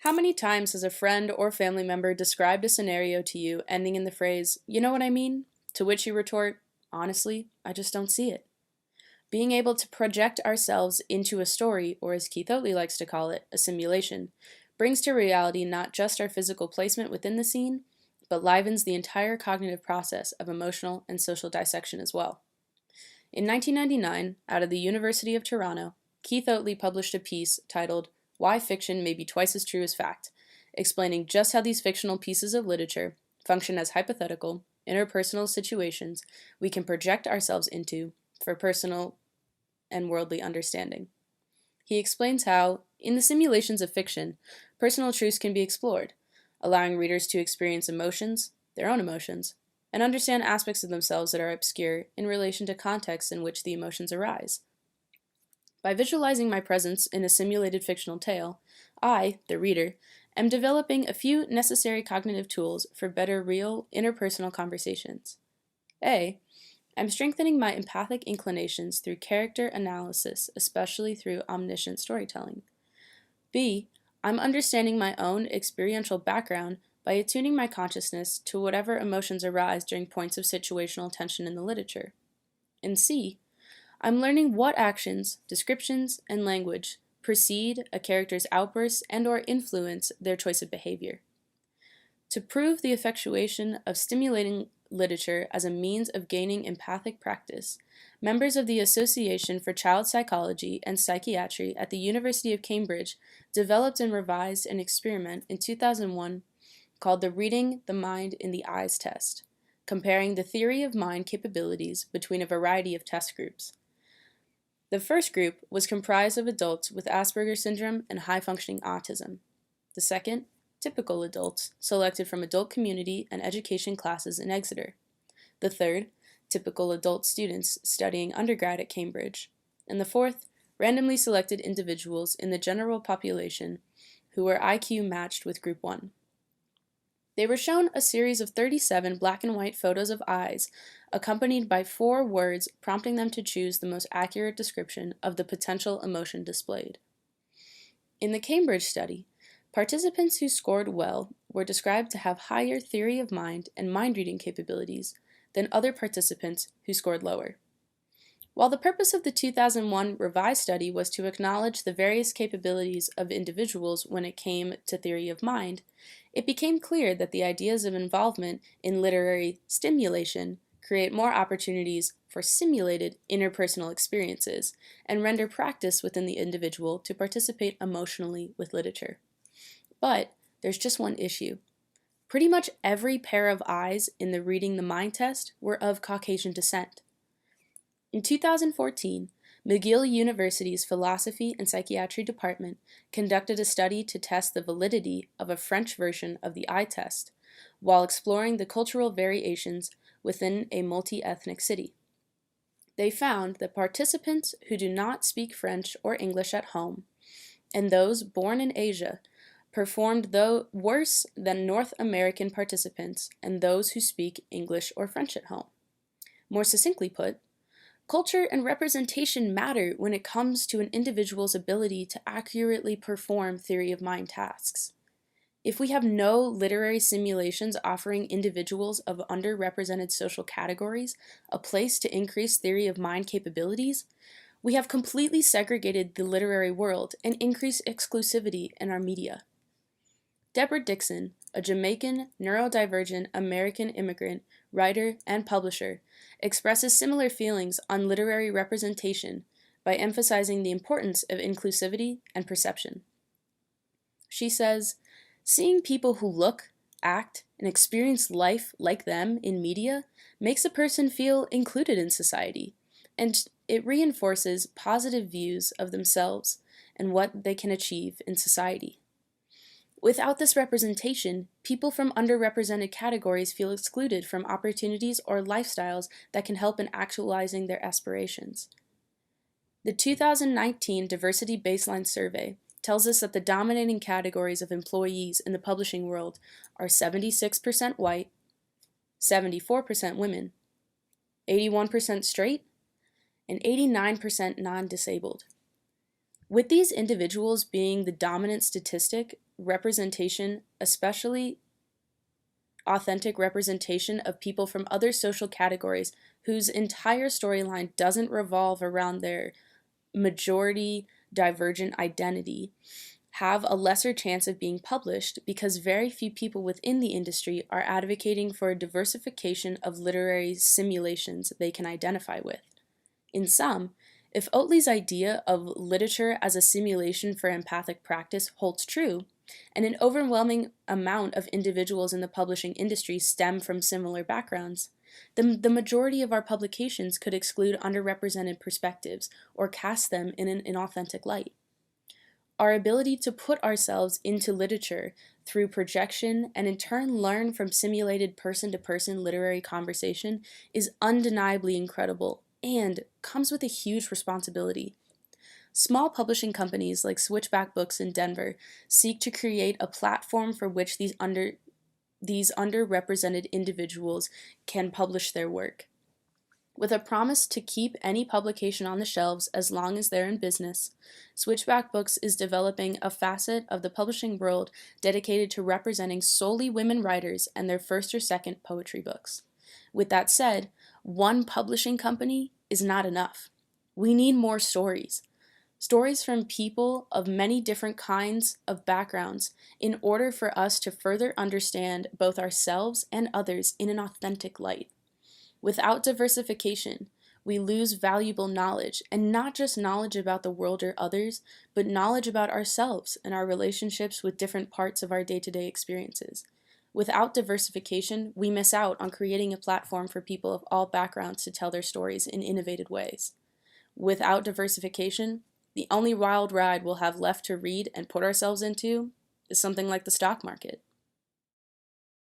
How many times has a friend or family member described a scenario to you ending in the phrase, "You know what I mean?" To which you retort, "Honestly, I just don't see it." Being able to project ourselves into a story, or as Keith Oatley likes to call it, a simulation, brings to reality not just our physical placement within the scene, but livens the entire cognitive process of emotional and social dissection as well. In 1999, out of the University of Toronto, Keith Oatley published a piece titled "Why Fiction May Be Twice as True as Fact," explaining just how these fictional pieces of literature function as hypothetical, interpersonal situations we can project ourselves into for personal and worldly understanding. He explains how, in the simulations of fiction, personal truths can be explored, allowing readers to experience emotions, their own emotions, and understand aspects of themselves that are obscure in relation to contexts in which the emotions arise. By visualizing my presence in a simulated fictional tale, I, the reader, am developing a few necessary cognitive tools for better real interpersonal conversations. A. I'm strengthening my empathic inclinations through character analysis, especially through omniscient storytelling. B. I'm understanding my own experiential background by attuning my consciousness to whatever emotions arise during points of situational tension in the literature. And C. I'm learning what actions, descriptions, and language precede a character's outbursts and/or influence their choice of behavior. To prove the effectuation of stimulating literature as a means of gaining empathic practice, members of the Association for Child Psychology and Psychiatry at the University of Cambridge developed and revised an experiment in 2001 called the Reading the Mind in the Eyes test, comparing the theory of mind capabilities between a variety of test groups. The first group was comprised of adults with Asperger's syndrome and high-functioning autism. The second, typical adults, selected from adult community and education classes in Exeter. The third, typical adult students studying undergrad at Cambridge. And the fourth, randomly selected individuals in the general population who were IQ matched with Group 1. They were shown a series of 37 black and white photos of eyes, accompanied by 4 words prompting them to choose the most accurate description of the potential emotion displayed. In the Cambridge study, participants who scored well were described to have higher theory of mind and mind reading capabilities than other participants who scored lower. While the purpose of the 2001 revised study was to acknowledge the various capabilities of individuals when it came to theory of mind, it became clear that the ideas of involvement in literary stimulation create more opportunities for simulated interpersonal experiences and render practice within the individual to participate emotionally with literature. But there's just one issue. Pretty much every pair of eyes in the Reading the Mind test were of Caucasian descent. In 2014, McGill University's Philosophy and Psychiatry Department conducted a study to test the validity of a French version of the eye test, while exploring the cultural variations within a multi-ethnic city. They found that participants who do not speak French or English at home, and those born in Asia, performed worse than North American participants and those who speak English or French at home. More succinctly put, culture and representation matter when it comes to an individual's ability to accurately perform theory of mind tasks. If we have no literary simulations offering individuals of underrepresented social categories a place to increase theory of mind capabilities, we have completely segregated the literary world and increased exclusivity in our media. Deborah Dixon, a Jamaican neurodivergent American immigrant, writer, and publisher, expresses similar feelings on literary representation by emphasizing the importance of inclusivity and perception. She says, "Seeing people who look, act, and experience life like them in media makes a person feel included in society, and it reinforces positive views of themselves and what they can achieve in society. Without this representation, people from underrepresented categories feel excluded from opportunities or lifestyles that can help in actualizing their aspirations." The 2019 Diversity Baseline Survey tells us that the dominating categories of employees in the publishing world are 76% white, 74% women, 81% straight, and 89% non-disabled. With these individuals being the dominant statistic, representation, especially authentic representation of people from other social categories whose entire storyline doesn't revolve around their majority divergent identity, have a lesser chance of being published because very few people within the industry are advocating for a diversification of literary simulations they can identify with. In sum, if Oatley's idea of literature as a simulation for empathic practice holds true, and an overwhelming amount of individuals in the publishing industry stem from similar backgrounds, then the majority of our publications could exclude underrepresented perspectives or cast them in an inauthentic light. Our ability to put ourselves into literature through projection and in turn learn from simulated person-to-person literary conversation is undeniably incredible and comes with a huge responsibility. Small publishing companies like Switchback Books in Denver seek to create a platform for which these underrepresented individuals can publish their work. With a promise to keep any publication on the shelves as long as they're in business, Switchback Books is developing a facet of the publishing world dedicated to representing solely women writers and their first or second poetry books. With that said, one publishing company is not enough. We need more stories. Stories from people of many different kinds of backgrounds in order for us to further understand both ourselves and others in an authentic light. Without diversification, we lose valuable knowledge, and not just knowledge about the world or others, but knowledge about ourselves and our relationships with different parts of our day-to-day experiences. Without diversification, we miss out on creating a platform for people of all backgrounds to tell their stories in innovative ways. Without diversification, the only wild ride we'll have left to read and put ourselves into is something like the stock market.